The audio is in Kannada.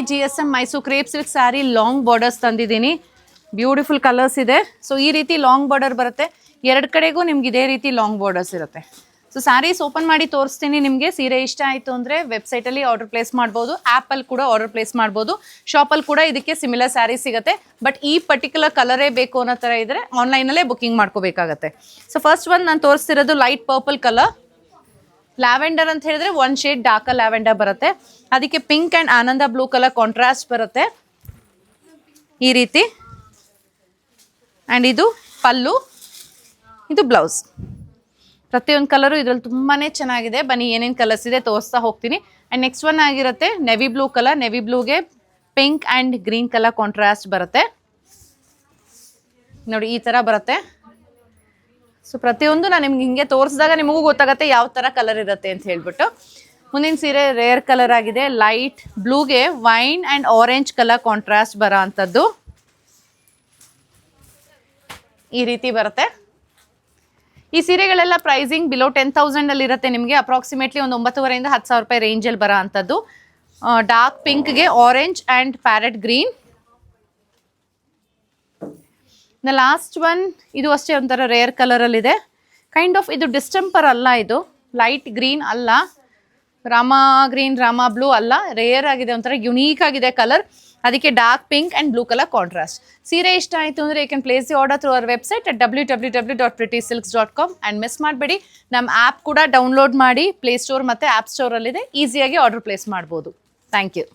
GSM Mysuru crepe silk sari long borders ತಂದಿದ್ದೀನಿ. ಬ್ಯೂಟಿಫುಲ್ ಕಲರ್ಸ್ ಇದೆ. ಸೊ ಈ ರೀತಿ ಲಾಂಗ್ ಬಾರ್ಡರ್ ಬರುತ್ತೆ. ಎರಡು ಕಡೆಗೂ ನಿಮ್ಗೆ ಇದೇ ರೀತಿ ಲಾಂಗ್ ಬಾರ್ಡರ್ಸ್ ಇರುತ್ತೆ. ಸೊ ಸ್ಯಾರೀಸ್ ಓಪನ್ ಮಾಡಿ ತೋರಿಸ್ತೀನಿ ನಿಮಗೆ. ಸೀರೆ ಇಷ್ಟ ಆಯಿತು ಅಂದರೆ ವೆಬ್ಸೈಟಲ್ಲಿ ಆರ್ಡರ್ ಪ್ಲೇಸ್ ಮಾಡ್ಬೋದು, ಆ್ಯಪಲ್ಲಿ ಕೂಡ ಆರ್ಡರ್ ಪ್ಲೇಸ್ ಮಾಡ್ಬೋದು, ಶಾಪಲ್ಲಿ ಕೂಡ ಇದಕ್ಕೆ ಸಿಮಿಲರ್ ಸ್ಯಾರಿ ಸಿಗುತ್ತೆ. ಬಟ್ ಈ ಪರ್ಟಿಕ್ಯುಲರ್ ಕಲರೇ ಬೇಕು ಅನ್ನೋ ಥರ ಇದ್ದರೆ ಆನ್ಲೈನಲ್ಲೇ ಬುಕ್ಕಿಂಗ್ ಮಾಡ್ಕೋಬೇಕಾಗತ್ತೆ. ಸೊ ಫಸ್ಟ್ ಒಂದು ನಾನು ತೋರಿಸ್ತಿರೋದು ಲೈಟ್ ಪರ್ಪಲ್ ಕಲರ್. ಲ್ಯಾವೆಂಡರ್ ಅಂತ ಹೇಳಿದ್ರೆ ಒನ್ ಶೇಡ್ ಡಾರ್ಕ್ ಲ್ಯಾವೆಂಡರ್ ಬರುತ್ತೆ. ಅದಕ್ಕೆ ಪಿಂಕ್ ಆ್ಯಂಡ್ ಆನಂದ ಬ್ಲೂ ಕಲರ್ ಕಾಂಟ್ರಾಸ್ಟ್ ಬರುತ್ತೆ ಈ ರೀತಿ. ಆ್ಯಂಡ್ ಇದು ಪಲ್ಲು, ಇದು ಬ್ಲೌಸ್. ಪ್ರತಿಯೊಂದು ಕಲರು ಇದರಲ್ಲಿ ತುಂಬಾ ಚೆನ್ನಾಗಿದೆ. ಬನ್ನಿ ಏನೇನು ಕಲರ್ಸ್ ಇದೆ ತೋರಿಸ್ತಾ ಹೋಗ್ತೀನಿ. ಆ್ಯಂಡ್ ನೆಕ್ಸ್ಟ್ ಒನ್ ಆಗಿರುತ್ತೆ ನೆವಿ ಬ್ಲೂ ಕಲರ್. ನೆವಿ ಬ್ಲೂಗೆ pink and green colour contrast ಬರುತ್ತೆ ನೋಡಿ, ಈ ಥರ ಬರುತ್ತೆ. ಸೊ ಪ್ರತಿಯೊಂದು ನಾನು ನಿಮ್ಗೆ ಹಿಂಗೆ ತೋರಿಸಿದಾಗ ನಿಮಗೂ ಗೊತ್ತಾಗುತ್ತೆ ಯಾವ ಥರ ಕಲರ್ ಇರುತ್ತೆ ಅಂತ ಹೇಳ್ಬಿಟ್ಟು. ಮುಂದಿನ ಸೀರೆ ರೇರ್ ಕಲರ್ ಆಗಿದೆ. ಲೈಟ್ ಬ್ಲೂಗೆ wine and orange colour contrast ಬರೋ ಅಂಥದ್ದು ಈ ರೀತಿ ಬರುತ್ತೆ. ಈ ಸೀರೆಗಳೆಲ್ಲ ಪ್ರೈಸಿಂಗ್ ಬಿಲೋ 10,000 ಇರುತ್ತೆ. ನಿಮಗೆ ಅಪ್ರಾಕ್ಸಿಮೇಟ್ಲಿ ಒಂದು 9,500 ಇಂದ 10,000 ರೂಪಾಯಿ ರೇಂಜಲ್ಲಿ ಬರೋ ಅಂಥದ್ದು. ಡಾರ್ಕ್ ಪಿಂಕ್ಗೆ orange and parrot green. Last one ಇದು ಅಷ್ಟೇ ಒಂಥರ ರೇರ್ ಕಲರಲ್ಲಿದೆ. ಕೈಂಡ್ ಆಫ್ ಇದು ಡಿಸ್ಟೆಂಪರ್ ಅಲ್ಲ, ಇದು ಲೈಟ್ ಗ್ರೀನ್ ಅಲ್ಲ, ರಾಮಾ ಗ್ರೀನ್ ರಾಮಾ ಬ್ಲೂ ಅಲ್ಲ, ರೇರ್ ಆಗಿದೆ, ಒಂಥರ ಯುನೀಕ್ ಆಗಿದೆ ಕಲರ್. ಅದಕ್ಕೆ dark pink and blue colour contrast. ಸೀರೆ ಇಷ್ಟ ಆಯಿತು ಅಂದರೆ you can place the order through our website at www.prettysilks.com. And miss ಮಾಡಬೇಡಿ, ನಮ್ಮ ಆ್ಯಪ್ ಕೂಡ ಡೌನ್ಲೋಡ್ ಮಾಡಿ ಪ್ಲೇಸ್ಟೋರ್ ಮತ್ತು ಆ್ಯಪ್ ಸ್ಟೋರಲ್ಲಿದೆ. ಈಸಿಯಾಗಿ ಆರ್ಡರ್ ಪ್ಲೇಸ್ ಮಾಡ್ಬೋದು. Thank you.